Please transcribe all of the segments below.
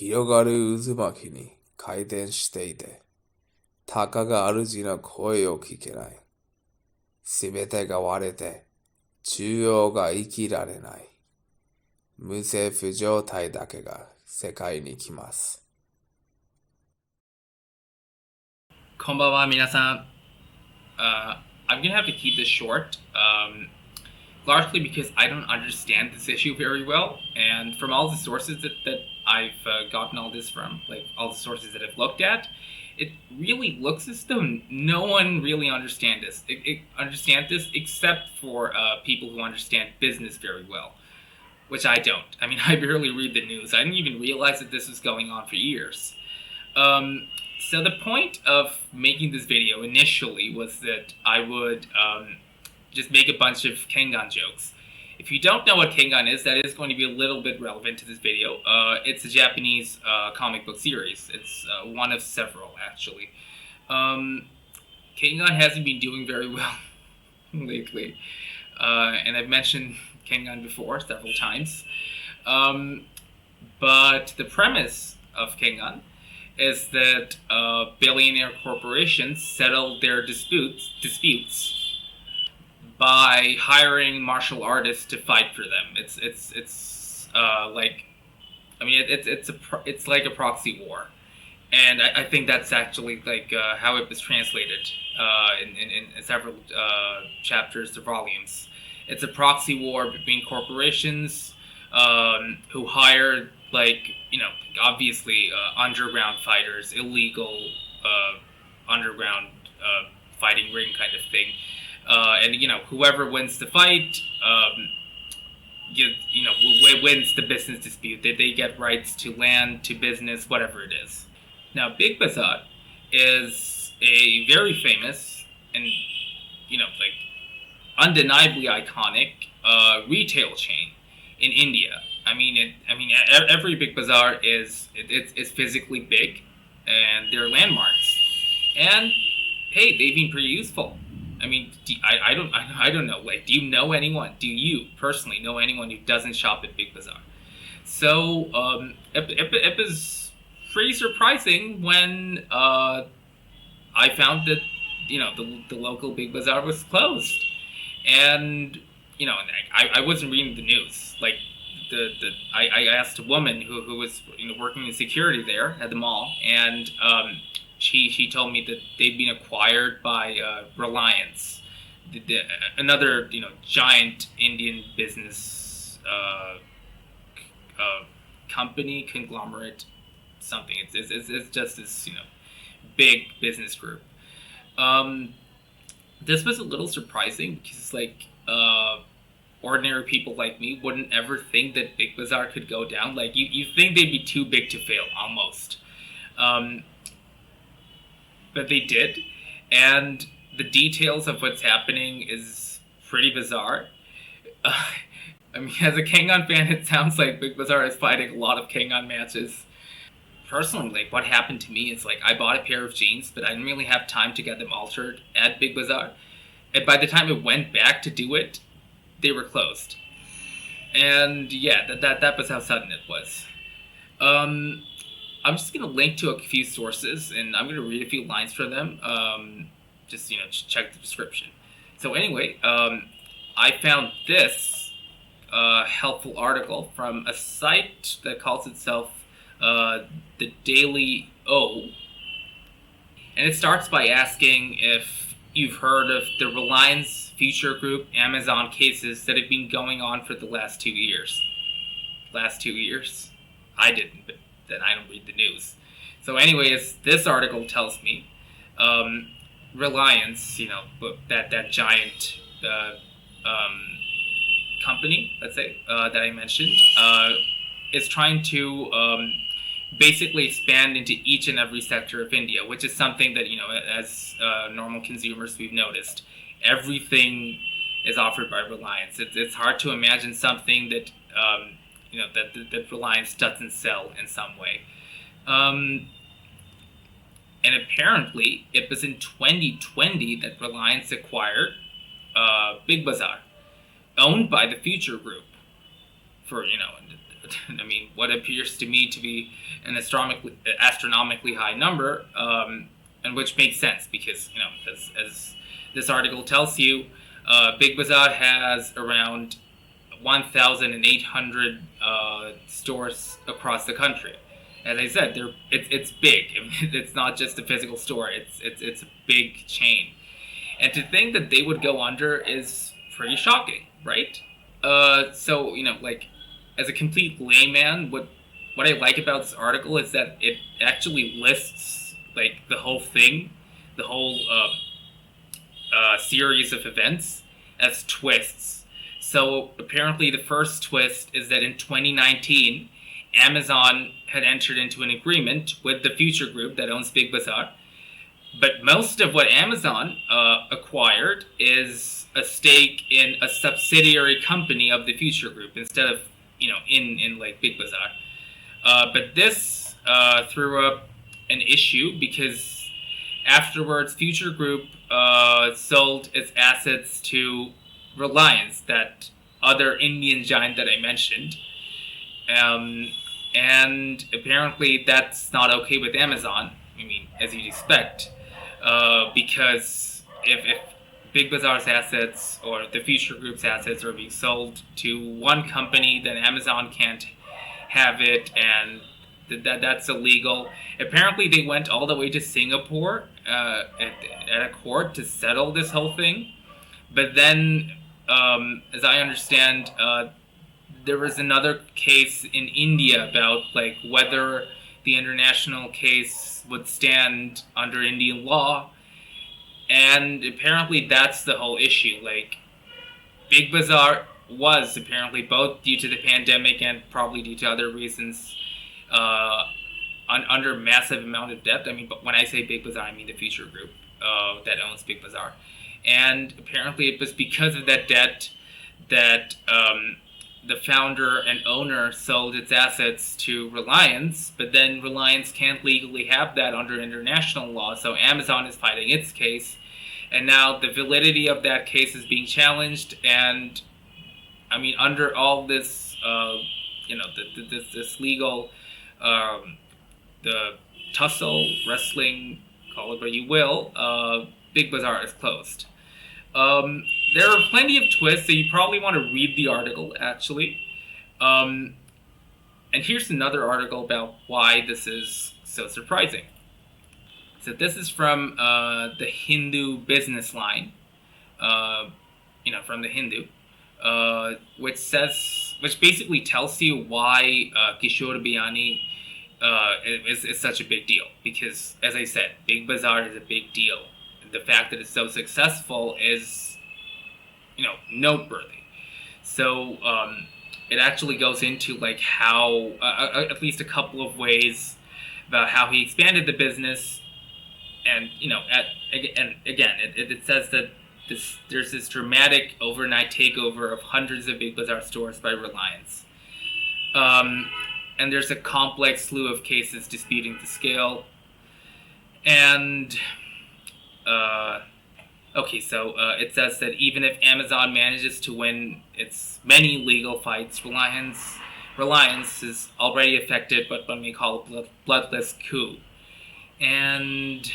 広がる渦巻きに回転していて、たかが主の声を聞けない。すべてが割れて、中央が生きられない。無政府状態だけが世界に来ます。こんばんは、皆さん。I'm gonna have to keep this short, largely because I don't understand this issue very well, and from all the sources that I've gotten all this from, like all the sources that I've looked at, it really looks as though no one really understands this except for people who understand business very well, which I don't. I mean, I barely read the news. I didn't even realize that this was going on for years. So the point of making this video initially was that I would just make a bunch of Kengan jokes. If you don't know what Kengan is, that is going to be a little bit relevant to this video. It's a Japanese comic book series. It's one of several, actually. Kengan hasn't been doing very well lately. And I've mentioned Kengan before several times. But the premise of Kengan is that billionaire corporations settle their disputes by hiring martial artists to fight for them. It's like a proxy war, and I think that's actually like how it was translated in several chapters or volumes. It's a proxy war between corporations who hire, like, obviously underground fighters, illegal underground fighting ring kind of thing, and whoever wins the fight, wins the business dispute. They get rights to land, to business, whatever it is. Now, Big Bazaar is a very famous and undeniably iconic retail chain in India. Every Big Bazaar is physically big, and they're landmarks. And hey, they've been pretty useful. I don't know. Like, do you know anyone? Do you personally know anyone who doesn't shop at Big Bazaar? So it was pretty surprising when I found that the local Big Bazaar was closed, and I wasn't reading the news. Like, I asked a woman who was working in security there at the mall, and she told me that they'd been acquired by Reliance, another giant Indian business company, conglomerate, something. It's just this big business group. This was a little surprising because ordinary people like me wouldn't ever think that Big Bazaar could go down. Like, you think they'd be too big to fail, almost. But they did, and the details of what's happening is pretty bizarre. As a Kengan fan, it sounds like Big Bazaar is fighting a lot of Kengan matches. Personally, what happened to me is, I bought a pair of jeans, but I didn't really have time to get them altered at Big Bazaar. And by the time I went back to do it, they were closed. And yeah, that was how sudden it was. I'm just going to link to a few sources, and I'm going to read a few lines from them. Just check the description. So anyway, I found this helpful article from a site that calls itself the Daily O. And it starts by asking if you've heard of the Reliance Future Group Amazon cases that have been going on for the last 2 years. Last 2 years? I didn't, but then I don't read the news. So anyways, this article tells me Reliance, that giant company, let's say, that I mentioned, is trying to basically expand into each and every sector of India, which is something that, as normal consumers, we've noticed. Everything is offered by Reliance. It's hard to imagine something that that Reliance doesn't sell in some way. And apparently, it was in 2020 that Reliance acquired Big Bazaar, owned by the Future Group, for what appears to me to be an astronomically high number, and which makes sense because as this article tells you, Big Bazaar has around 1,800 stores across the country. As I said, it's big. It's not just a physical store. It's a big chain, and to think that they would go under is pretty shocking, right? So like as a complete layman, what I like about this article is that it actually lists like the whole thing, the whole series of events as twists. So apparently the first twist is that in 2019, Amazon had entered into an agreement with the Future Group that owns Big Bazaar. But most of what Amazon acquired is a stake in a subsidiary company of the Future Group instead of, in like Big Bazaar. But this threw up an issue because afterwards Future Group sold its assets to Reliance, that other Indian giant that I mentioned. And apparently that's not okay with Amazon. As you'd expect, because if Big Bazaar's assets or the Future Group's assets are being sold to one company, then Amazon can't have it, and that's illegal. Apparently, they went all the way to Singapore at a court to settle this whole thing. But then, as I understand, there was another case in India about like whether the international case would stand under Indian law, and apparently that's the whole issue. Like, Big Bazaar was apparently, both due to the pandemic and probably due to other reasons, under massive amount of debt. But when I say Big Bazaar, I mean the Future Group that owns Big Bazaar. And apparently it was because of that debt that the founder and owner sold its assets to Reliance, but then Reliance can't legally have that under international law, so Amazon is fighting its case, and now the validity of that case is being challenged, and under all this, this legal, the tussle, wrestling, call it what you will, Big Bazaar is closed. There are plenty of twists, so you probably want to read the article, actually. And here's another article about why this is so surprising. So this is from the Hindu business line, from the Hindu, which basically tells you why Kishore Biyani is such a big deal. Because, as I said, Big Bazaar is a big deal. The fact that it's so successful is, noteworthy. So it actually goes into like how, at least a couple of ways about how he expanded the business, and it says that there's this dramatic overnight takeover of hundreds of Big Bazaar stores by Reliance, and there's a complex slew of cases disputing the scale, and it says that even if Amazon manages to win its many legal fights, Reliance is already affected by what we call a bloodless coup. And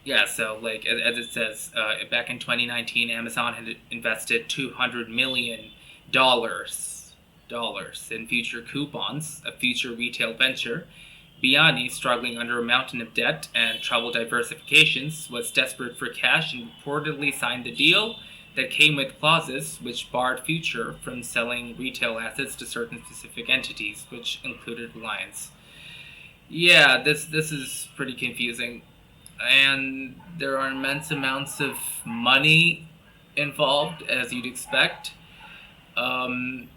yeah, so like as it says, back in 2019, Amazon had invested $200 million in future coupons, a future retail venture. Biyani, struggling under a mountain of debt and troubled diversifications, was desperate for cash and reportedly signed the deal that came with clauses which barred Future from selling retail assets to certain specific entities, which included Reliance. Yeah, this is pretty confusing, and there are immense amounts of money involved, as you'd expect. I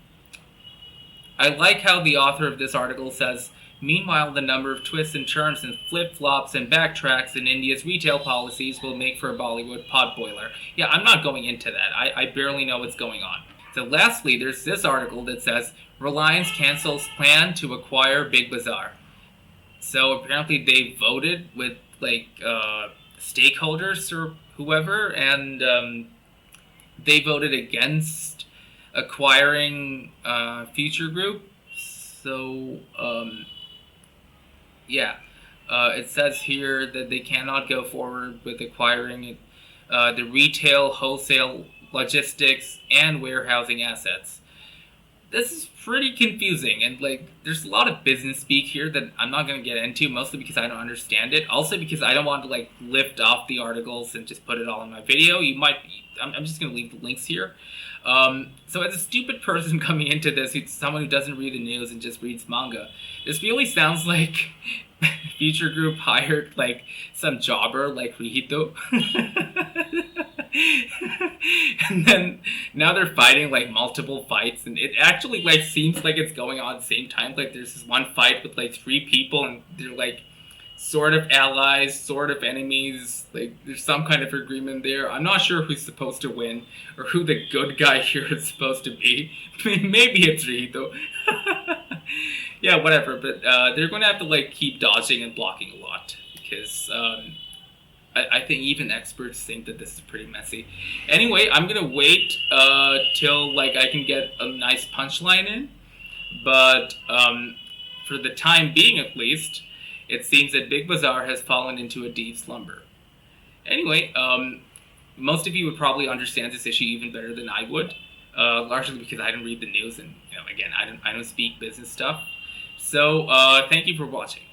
like how the author of this article says, meanwhile, the number of twists and turns and flip-flops and backtracks in India's retail policies will make for a Bollywood potboiler. Yeah, I'm not going into that. I barely know what's going on. So lastly, there's this article that says, Reliance cancels plan to acquire Big Bazaar. So apparently they voted with, stakeholders or whoever, and they voted against acquiring Future Group. So yeah, it says here that they cannot go forward with acquiring it, the retail, wholesale, logistics, and warehousing assets. This is pretty confusing, and like there's a lot of business speak here that I'm not going to get into, mostly because I don't understand it, also because I don't want to like lift off the articles and just put it all in my video. I'm just going to leave the links here. So as a stupid person coming into this, who's someone who doesn't read the news and just reads manga, this really sounds like Future Group hired like some jobber like Rihito. And then now they're fighting like multiple fights, and it actually like seems like it's going on at the same time. Like there's this one fight with like 3 people, and they're like sort of allies, sort of enemies. Like there's some kind of agreement there. I'm not sure who's supposed to win or who the good guy here is supposed to be. Maybe it's Rihito. Yeah, whatever. But they're going to have to like keep dodging and blocking a lot because I think even experts think that this is pretty messy. Anyway, I'm gonna wait till like I can get a nice punchline in, but for the time being at least, it seems that Big Bazaar has fallen into a deep slumber. Anyway, most of you would probably understand this issue even better than I would, largely because I don't read the news, and again, I don't speak business stuff. So thank you for watching.